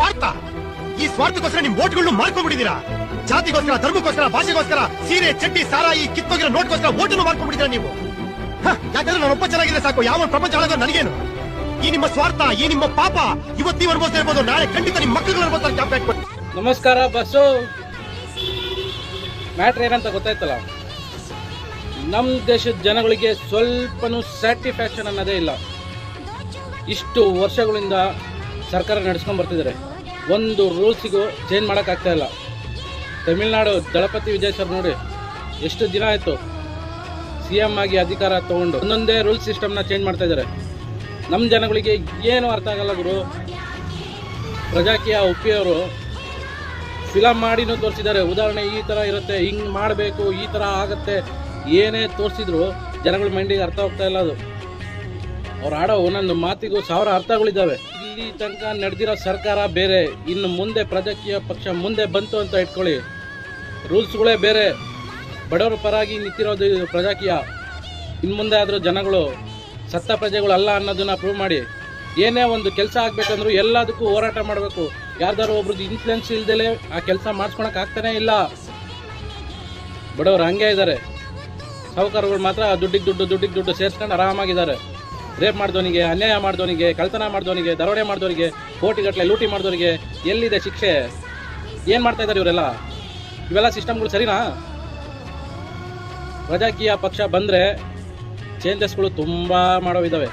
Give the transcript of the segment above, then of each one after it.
ಸ್ವಾರ್ಥ. ಈ ಸ್ವಾರ್ಥಕ್ಕೋಸ್ಕರ ನಿಮ್ ಓಟ್ಗಳನ್ನು ಮಾರ್ಕೊಂಡ್ಬಿಟ್ಟಿದ್ದೀರಾ. ಜಾತಿಗೋಸ್ಕರ, ಧರ್ಮಕ್ಕೋಸ್ಕರ, ಭಾಷೆಗೋಸ್ಕರ, ಸೀರೆ, ಚಡ್ಡಿ, ಸಾರಾಯಿ, ಕಿತ್ತೋಗಿರೋ ನೋಟ್ಗೋಸ್ಕರ ಓಟನ್ನು ಮಾರ್ಕೊಂಡ್ಬಿಟ್ಟಿದ್ದೀರಾ ನೀವು. ಯಾಕಂದ್ರೆ ನಾನೊಬ್ಬ ಚೆನ್ನಾಗಿದೆ ಸಾಕು, ಯಾವ ಪ್ರಪಂಚ ಆಳೋದು ನನಗೇನು. ಈ ನಿಮ್ಮ ಸ್ವಾರ್ಥ, ಈ ನಿಮ್ಮ ಪಾಪ ಇವತ್ತು ನೀವು ಅನುಭವಿಸ್ತಾ ಇರ್ಬೋದು, ನಾಳೆ ಖಂಡಿತ ನಿಮ್ಮ ಮಕ್ಕಳು ಅನುಭವಿಸ್ತಾರೆ. ಕ್ಯಾಪ್ಟನ್ ನಮಸ್ಕಾರ. ಬಸ್ಸು ಮ್ಯಾಟ್ರ್ ಏನಂತ ಗೊತ್ತಾಯ್ತಲ್ಲ. ನಮ್ಮ ದೇಶದ ಜನಗಳಿಗೆ ಸ್ವಲ್ಪನೂ ಸ್ಯಾಟಿಸ್ಫ್ಯಾಕ್ಷನ್ ಅನ್ನೋದೇ ಇಲ್ಲ. ಇಷ್ಟು ವರ್ಷಗಳಿಂದ ಸರ್ಕಾರ ನಡೆಸ್ಕೊಂಡು ಬರ್ತಿದ್ದಾರೆ. ಒಂದು ರೂಲ್ಸಿಗೂ ಚೇಂಜ್ ಮಾಡೋಕ್ಕಾಗ್ತಾ ಇಲ್ಲ. ತಮಿಳ್ನಾಡು ದಳಪತಿ ವಿಜಯ್ ಸರ್ ನೋಡಿ, ಎಷ್ಟು ದಿನ ಆಯಿತು CM ಆಗಿ ಅಧಿಕಾರ ತೊಗೊಂಡು ಒಂದೊಂದೇ ರೂಲ್ ಸಿಸ್ಟಮ್ನ ಚೇಂಜ್ ಮಾಡ್ತಾ ಇದ್ದಾರೆ. ನಮ್ಮ ಜನಗಳಿಗೆ ಏನು ಅರ್ಥ ಆಗಲ್ಲ ಗುರು. ಪ್ರಜಾಕೀಯ ಉಪ್ಪಿಯವರು ಫಿಲಮ್ ಮಾಡಿನೂ ತೋರಿಸಿದ್ದಾರೆ. ಉದಾಹರಣೆ ಈ ಥರ ಇರುತ್ತೆ, ಹಿಂಗೆ ಮಾಡಬೇಕು, ಈ ಥರ ಆಗುತ್ತೆ, ಏನೇ ತೋರಿಸಿದ್ರು ಜನಗಳ ಮೈಂಡಿಗೆ ಅರ್ಥ ಹೋಗ್ತಾ ಇಲ್ಲ. ಅದು ಅವ್ರು ಆಡೋ ಒಂದೊಂದು ಮಾತಿಗೂ 1000 ಅರ್ಥಗಳಿದ್ದಾವೆ. ಇಲ್ಲಿ ತನಕ ನಡೆದಿರೋ ಸರ್ಕಾರ ಬೇರೆ, ಇನ್ನು ಮುಂದೆ ಪ್ರಜಾಕೀಯ ಪಕ್ಷ ಮುಂದೆ ಬಂತು ಅಂತ ಇಟ್ಕೊಳ್ಳಿ, ರೂಲ್ಸ್ಗಳೇ ಬೇರೆ. ಬಡವರ ಪರಾಗಿ ನಿಂತಿರೋದು ಪ್ರಜಾಕೀಯ. ಇನ್ನು ಮುಂದೆ ಆದರೂ ಜನಗಳು ಸತ್ತ ಪ್ರಜೆಗಳು ಅಲ್ಲ ಅನ್ನೋದನ್ನ ಪ್ರೂವ್ ಮಾಡಿ. ಏನೇ ಒಂದು ಕೆಲಸ ಆಗಬೇಕಂದ್ರೂ ಎಲ್ಲದಕ್ಕೂ ಹೋರಾಟ ಮಾಡಬೇಕು. ಯಾರ್ದಾರು ಒಬ್ರದ್ದು ಇನ್ಫ್ಲುಯೆನ್ಸ್ ಇಲ್ದಲೇ ಆ ಕೆಲಸ ಮಾಡಿಸ್ಕೊಳಕ್ಕೆ ಆಗ್ತಾನೇ ಇಲ್ಲ. ಬಡವರು ಹಂಗೆ ಇದ್ದಾರೆ. ಸಾಹುಕಾರಗಳು ಮಾತ್ರ ದುಡ್ಡಿಗೆ ದುಡ್ಡು ಸೇರಿಸ್ಕೊಂಡು ಆರಾಮಾಗಿದ್ದಾರೆ. ರೇಪ್ ಮಾಡಿದವನಿಗೆ, ಅನ್ಯಾಯ ಮಾಡಿದವನಿಗೆ, ಕಳ್ತನ ಮಾಡಿದವನಿಗೆ, ದರೋಡೆ ಮಾಡಿದವನಿಗೆ, ಕೋಟಿಗಟ್ಟಲೆ ಲೂಟಿ ಮಾಡಿದವನಿಗೆ ಎಲ್ಲಿದೆ ಶಿಕ್ಷೆ? ಏನು ಮಾಡ್ತಾ ಇದ್ದಾರೆ ಇವರೆಲ್ಲ? ಇವೆಲ್ಲ ಸಿಸ್ಟಮ್ಗಳು ಸರಿನಾ? ಪ್ರಜಾಕೀಯ ಪಕ್ಷ ಬಂದರೆ ಚೇಂಜಸ್ಗಳು ತುಂಬ ಮಾಡೋವಿದ್ದಾವೆ.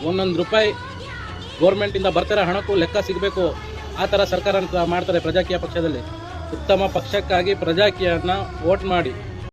ಒಂದೊಂದು ರೂಪಾಯಿ ಗೋರ್ಮೆಂಟಿಂದ ಬರ್ತಾರೆ ಹಣಕ್ಕೂ ಲೆಕ್ಕ ಸಿಗಬೇಕು. ಆ ಥರ ಸರ್ಕಾರ ಅಂತ ಮಾಡ್ತಾರೆ ಪ್ರಜಾಕೀಯ ಪಕ್ಷದಲ್ಲಿ. ಉತ್ತಮ ಪಕ್ಷಕ್ಕಾಗಿ ಪ್ರಜಾಕೀಯನ ವೋಟ್ ಮಾಡಿ.